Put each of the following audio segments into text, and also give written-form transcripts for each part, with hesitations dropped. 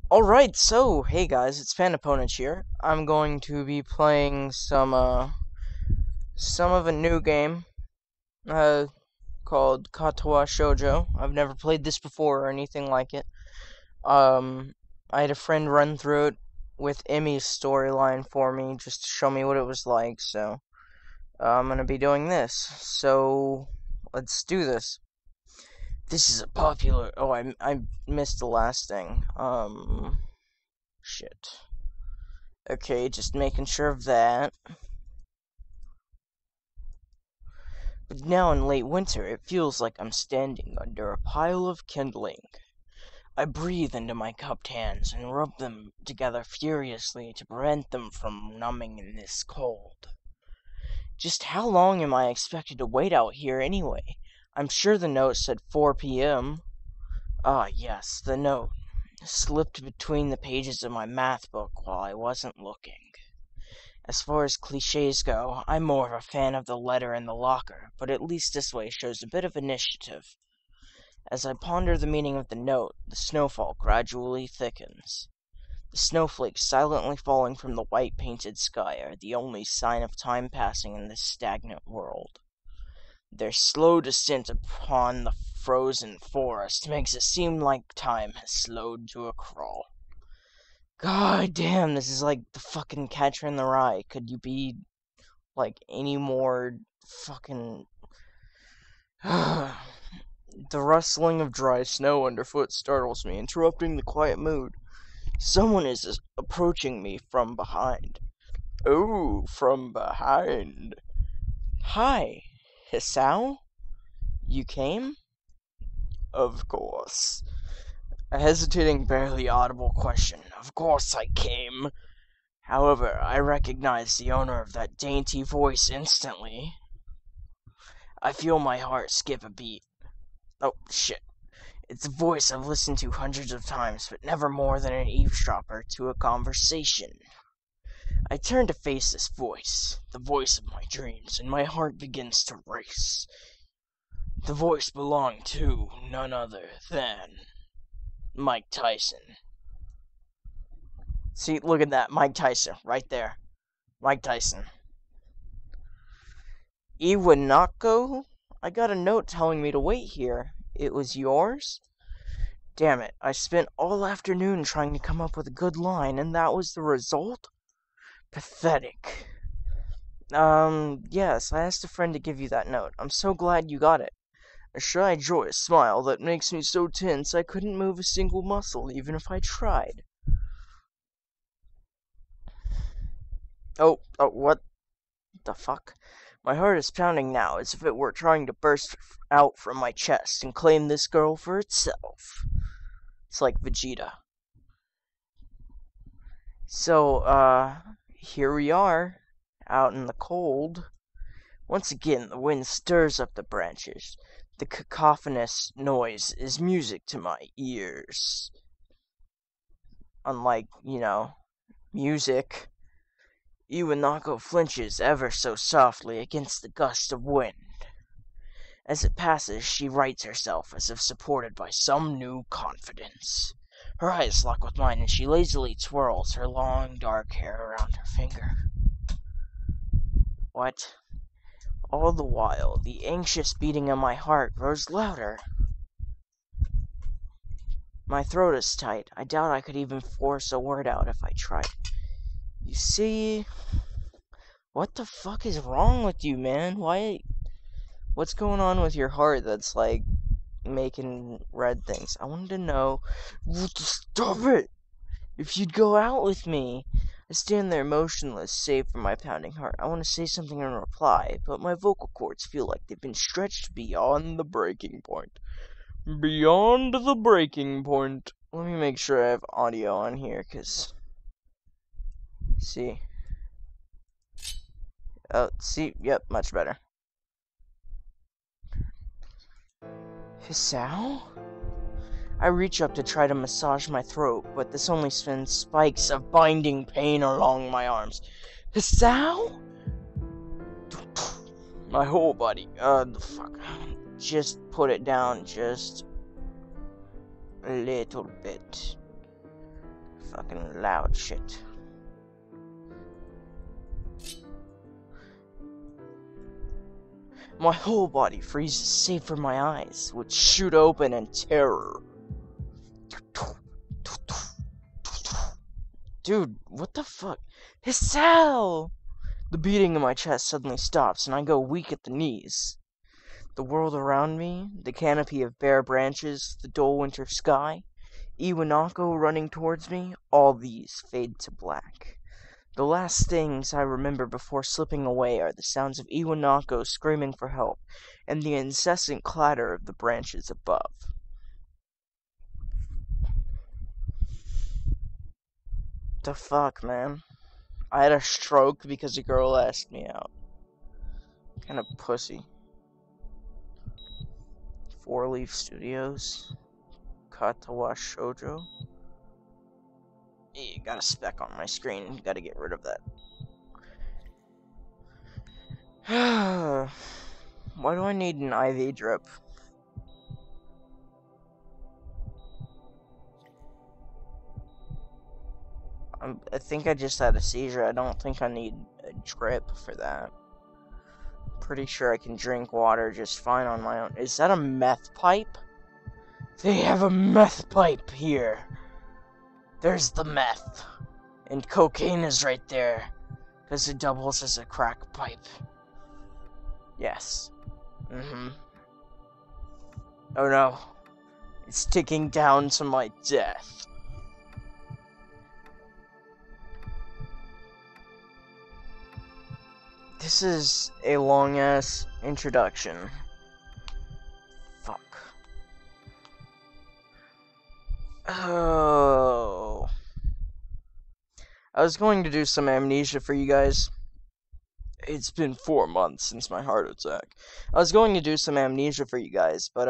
Alright, so, hey guys, it's Pandapwnage here. I'm going to be playing some of a new game, called Katawa Shoujo. I've never played this before or anything like it. I had a friend run through it with Emmy's storyline for me, just to show me what it was like, so, I'm gonna be doing this. So, let's do this. This is a popular, I missed the last thing, shit. Okay, just making sure of that. But now in late winter, it feels like I'm standing under a pile of kindling. I breathe into my cupped hands and rub them together furiously to prevent them from numbing in this cold. Just how long am I expected to wait out here anyway? I'm sure the note said 4 p.m. Ah, yes, the note slipped between the pages of my math book while I wasn't looking. As far as cliches go, I'm more of a fan of the letter in the locker, but at least this way shows a bit of initiative. As I ponder the meaning of the note, the snowfall gradually thickens. The snowflakes silently falling from the white painted sky are the only sign of time passing in this stagnant world. Their slow descent upon the frozen forest makes it seem like time has slowed to a crawl. God damn, this is like the fucking Catcher in the Rye. Could you be like any more fucking the rustling of dry snow underfoot startles me, interrupting the quiet mood. Someone is approaching me from behind. Oh, from behind. Hi, Hisao? You came? Of course. A hesitating, barely audible question. Of course I came. However, I recognized the owner of that dainty voice instantly. I feel my heart skip a beat. Oh, shit. It's a voice I've listened to hundreds of times, but never more than an eavesdropper to a conversation. I turn to face this voice, the voice of my dreams, and my heart begins to race. The voice belonged to none other than Mike Tyson. See, look at that, Mike Tyson, right there. Mike Tyson. Iwanako? I got a note telling me to wait here. It was yours? Damn it, I spent all afternoon trying to come up with a good line, and that was the result? Pathetic. Yes, I asked a friend to give you that note. I'm so glad you got it. A shy, joyous smile that makes me so tense I couldn't move a single muscle, even if I tried. Oh, what the fuck? My heart is pounding now, as if it were trying to burst out from my chest and claim this girl for itself. It's like Vegeta. So, here we are, out in the cold. Once again, the wind stirs up the branches. The cacophonous noise is music to my ears. Unlike, music, Iwanako flinches ever so softly against the gust of wind. As it passes, she rights herself as if supported by some new confidence. Her eyes lock with mine, and she lazily twirls her long, dark hair around her finger. What? All the while, the anxious beating of my heart grows louder. My throat is tight. I doubt I could even force a word out if I tried. You see... What the fuck is wrong with you, man? What's going on with your heart that's, like, making red things? I wanted to know... Stop it! If you'd go out with me! I stand there motionless, save for my pounding heart. I want to say something in reply, but my vocal cords feel like they've been stretched beyond the breaking point. Beyond the breaking point. Let me make sure I have audio on here, because... See. Oh, see? Yep, much better. Hisao? I reach up to try to massage my throat, but this only sends spikes of binding pain along my arms. Hisao? My whole body. The fuck. Just put it down just a little bit. Fucking loud shit. My whole body freezes save for my eyes, which shoot open in terror. Dude, what the fuck? Hisao! The beating in my chest suddenly stops, and I go weak at the knees. The world around me, the canopy of bare branches, the dull winter sky, Iwanako running towards me, all these fade to black. The last things I remember before slipping away are the sounds of Iwanako screaming for help, and the incessant clatter of the branches above. The fuck, man? I had a stroke because a girl asked me out. Kind of pussy. 4-Leaf Studios. Katawa Shoujo. Yeah, got a speck on my screen. Gotta get rid of that. Why do I need an IV drip? I think I just had a seizure. I don't think I need a drip for that. Pretty sure I can drink water just fine on my own. Is that a meth pipe? They have a meth pipe here. There's the meth. And cocaine is right there. Because it doubles as a crack pipe. Yes. Oh no. It's ticking down to my death. This is a long-ass introduction. Fuck. Oh. I was going to do some amnesia for you guys. It's been 4 months since my heart attack. I was going to do some amnesia for you guys, but,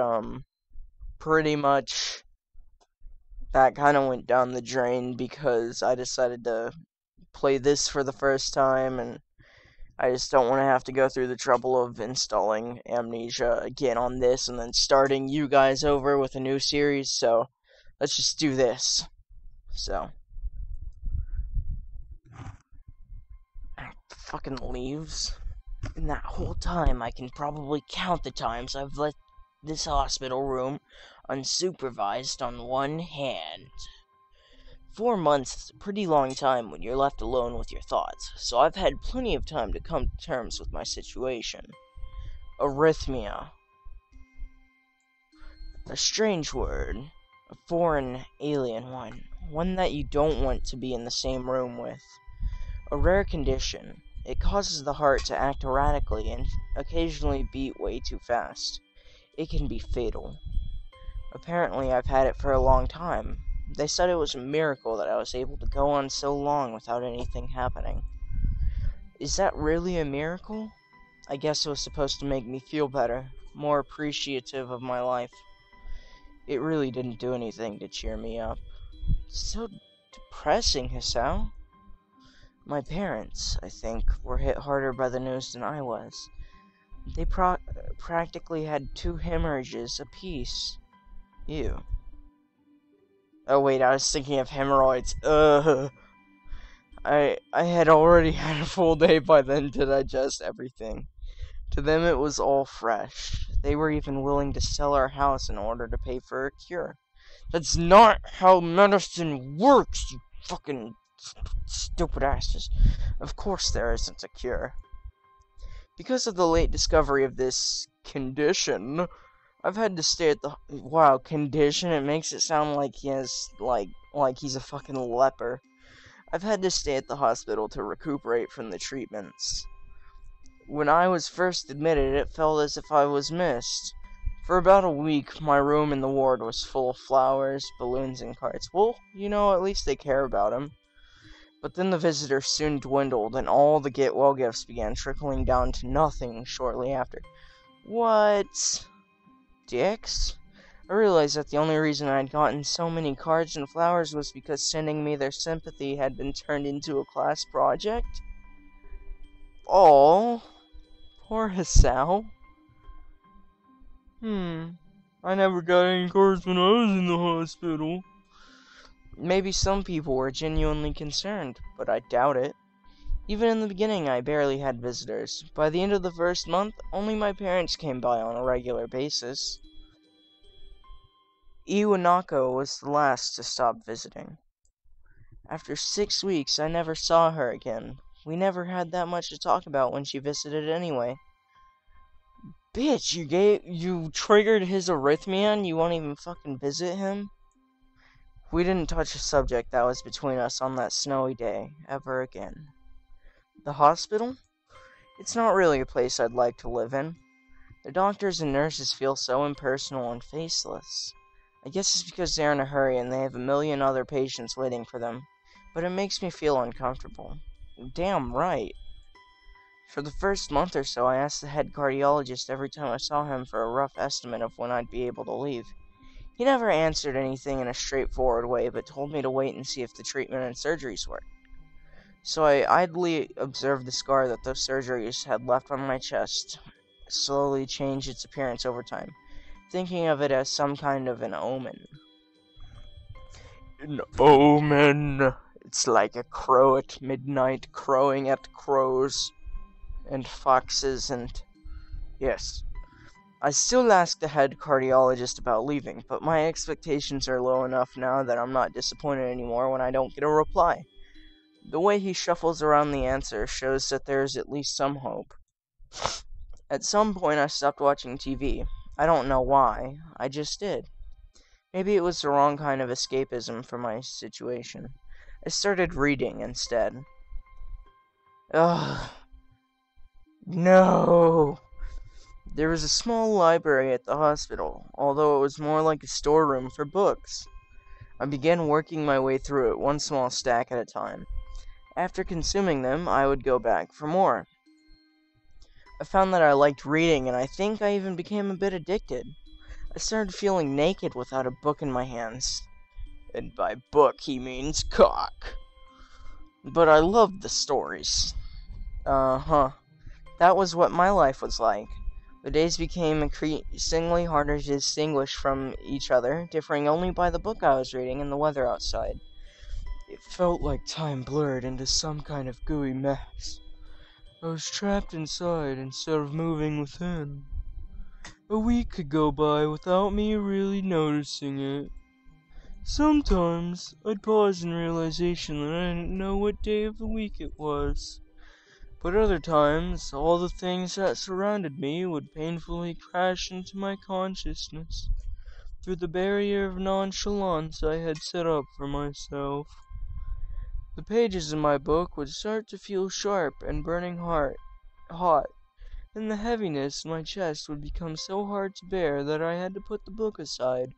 pretty much that kind of went down the drain because I decided to play this for the first time, and I just don't want to have to go through the trouble of installing Amnesia again on this and then starting you guys over with a new series, so let's just do this. So. Fucking leaves. In that whole time, I can probably count the times I've left this hospital room unsupervised on one hand. 4 months is a pretty long time when you're left alone with your thoughts, so I've had plenty of time to come to terms with my situation. Arrhythmia. A strange word. A foreign, alien one that you don't want to be in the same room with. A rare condition. It causes the heart to act erratically and occasionally beat way too fast. It can be fatal. Apparently, I've had it for a long time. They said it was a miracle that I was able to go on so long without anything happening. Is that really a miracle? I guess it was supposed to make me feel better, more appreciative of my life. It really didn't do anything to cheer me up. So depressing, Hisao. My parents, I think, were hit harder by the news than I was. They practically had 2 hemorrhages apiece. Ew. Oh wait, I was thinking of hemorrhoids. I had already had a full day by then to digest everything. To them it was all fresh. They were even willing to sell our house in order to pay for a cure. That's not how medicine works, you fucking stupid asses. Of course there isn't a cure. Because of the late discovery of this condition, I've had to stay at the... Wow, condition? It makes it sound like he has, like he's a fucking leper. I've had to stay at the hospital to recuperate from the treatments. When I was first admitted, it felt as if I was missed. For about a week, my room in the ward was full of flowers, balloons, and cards. Well, you know, at least they care about him. But then the visitors soon dwindled, and all the get-well gifts began trickling down to nothing shortly after. What? Dicks? I realized that the only reason I'd gotten so many cards and flowers was because sending me their sympathy had been turned into a class project? Oh, poor Hisao. I never got any cards when I was in the hospital. Maybe some people were genuinely concerned, but I doubt it. Even in the beginning, I barely had visitors. By the end of the first month, only my parents came by on a regular basis. Iwanako was the last to stop visiting. After 6 weeks, I never saw her again. We never had that much to talk about when she visited anyway. Bitch, you triggered his arrhythmia and you won't even fucking visit him? We didn't touch a subject that was between us on that snowy day ever again. The hospital? It's not really a place I'd like to live in. The doctors and nurses feel so impersonal and faceless. I guess it's because they're in a hurry and they have a million other patients waiting for them, but it makes me feel uncomfortable. Damn right. For the first month or so, I asked the head cardiologist every time I saw him for a rough estimate of when I'd be able to leave. He never answered anything in a straightforward way, but told me to wait and see if the treatment and surgeries worked. So I idly observed the scar that those surgeries had left on my chest slowly change its appearance over time, thinking of it as some kind of an omen. An omen! It's like a crow at midnight crowing at crows and foxes and... Yes. I still ask the head cardiologist about leaving, but my expectations are low enough now that I'm not disappointed anymore when I don't get a reply. The way he shuffles around the answer shows that there is at least some hope. At some point I stopped watching TV. I don't know why, I just did. Maybe it was the wrong kind of escapism for my situation. I started reading instead. Ugh. No! There was a small library at the hospital, although it was more like a storeroom for books. I began working my way through it, one small stack at a time. After consuming them, I would go back for more. I found that I liked reading, and I think I even became a bit addicted. I started feeling naked without a book in my hands. And by book, he means cock. But I loved the stories. That was what my life was like. The days became increasingly harder to distinguish from each other, differing only by the book I was reading and the weather outside. It felt like time blurred into some kind of gooey mess. I was trapped inside instead of moving within. A week could go by without me really noticing it. Sometimes, I'd pause in realization that I didn't know what day of the week it was. But other times, all the things that surrounded me would painfully crash into my consciousness through the barrier of nonchalance I had set up for myself. The pages in my book would start to feel sharp and burning hot, and the heaviness in my chest would become so hard to bear that I had to put the book aside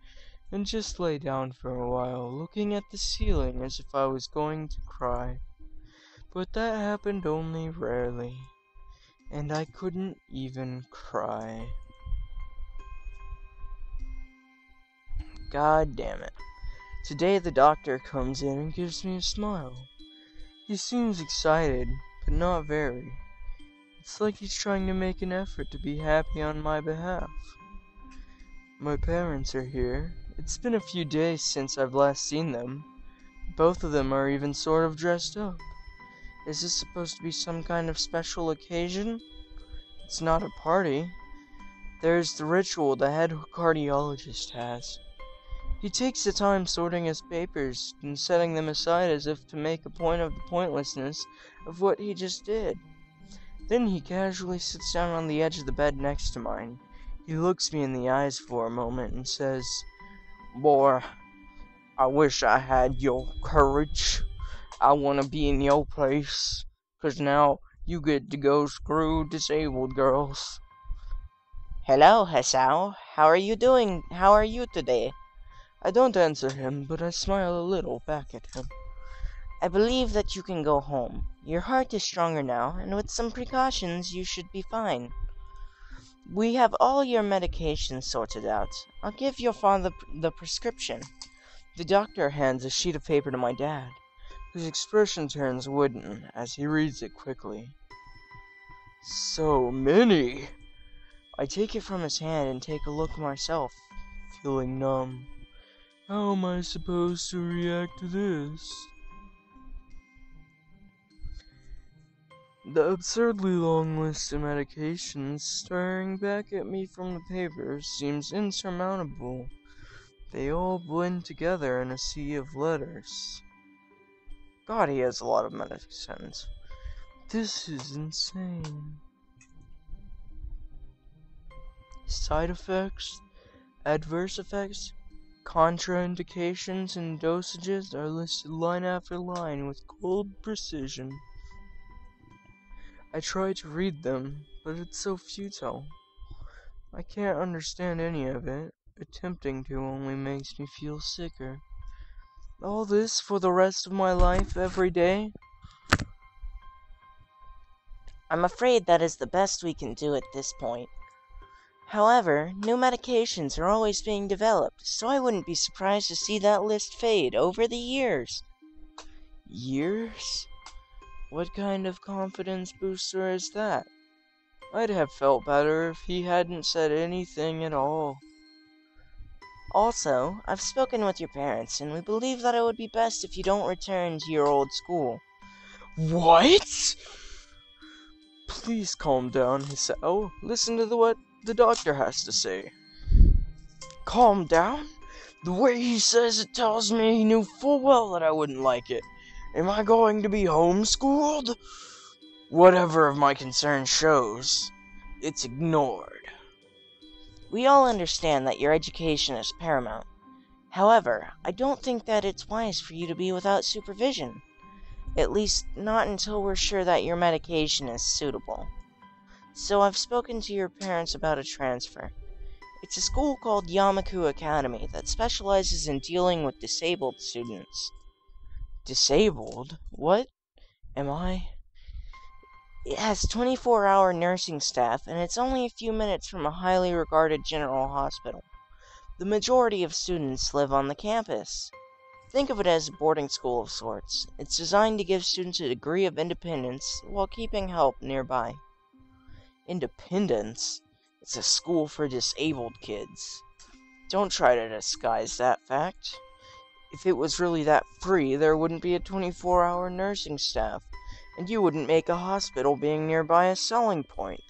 and just lay down for a while, looking at the ceiling as if I was going to cry. But that happened only rarely, and I couldn't even cry. God damn it. Today the doctor comes in and gives me a smile. He seems excited, but not very. It's like he's trying to make an effort to be happy on my behalf. My parents are here. It's been a few days since I've last seen them. Both of them are even sort of dressed up. Is this supposed to be some kind of special occasion? It's not a party. There's the ritual the head cardiologist has. He takes the time sorting his papers and setting them aside as if to make a point of the pointlessness of what he just did. Then he casually sits down on the edge of the bed next to mine. He looks me in the eyes for a moment and says, "Boy, I wish I had your courage. I want to be in your place, 'cause now you get to go screw disabled girls." "Hello, Hasao. How are you doing? How are you today?" I don't answer him, but I smile a little back at him. "I believe that you can go home. Your heart is stronger now, and with some precautions you should be fine. We have all your medications sorted out. I'll give your father the prescription." The doctor hands a sheet of paper to my dad. His expression turns wooden as he reads it quickly. "So many!" I take it from his hand and take a look myself, feeling numb. How am I supposed to react to this? The absurdly long list of medications staring back at me from the papers seems insurmountable. They all blend together in a sea of letters. God, he has a lot of medicines. This is insane. Side effects, adverse effects, contraindications, and dosages are listed line after line with cold precision. I try to read them, but it's so futile. I can't understand any of it. Attempting to only makes me feel sicker. All this for the rest of my life, every day? I'm afraid that is the best we can do at this point. However, new medications are always being developed, so I wouldn't be surprised to see that list fade over the years. Years? What kind of confidence booster is that? I'd have felt better if he hadn't said anything at all. Also, I've spoken with your parents, and we believe that it would be best if you don't return to your old school. What? Please calm down, Hisao. Listen to what the doctor has to say. Calm down? The way he says it tells me he knew full well that I wouldn't like it. Am I going to be homeschooled? Whatever of my concern shows, it's ignored. We all understand that your education is paramount. However, I don't think that it's wise for you to be without supervision. At least, not until we're sure that your medication is suitable. So I've spoken to your parents about a transfer. It's a school called Yamaku Academy that specializes in dealing with disabled students. Disabled? What am I? It has 24-hour nursing staff, and it's only a few minutes from a highly regarded general hospital. The majority of students live on the campus. Think of it as a boarding school of sorts. It's designed to give students a degree of independence while keeping help nearby. Independence? It's a school for disabled kids. Don't try to disguise that fact. If it was really that free, there wouldn't be a 24-hour nursing staff, and you wouldn't make a hospital being nearby a selling point.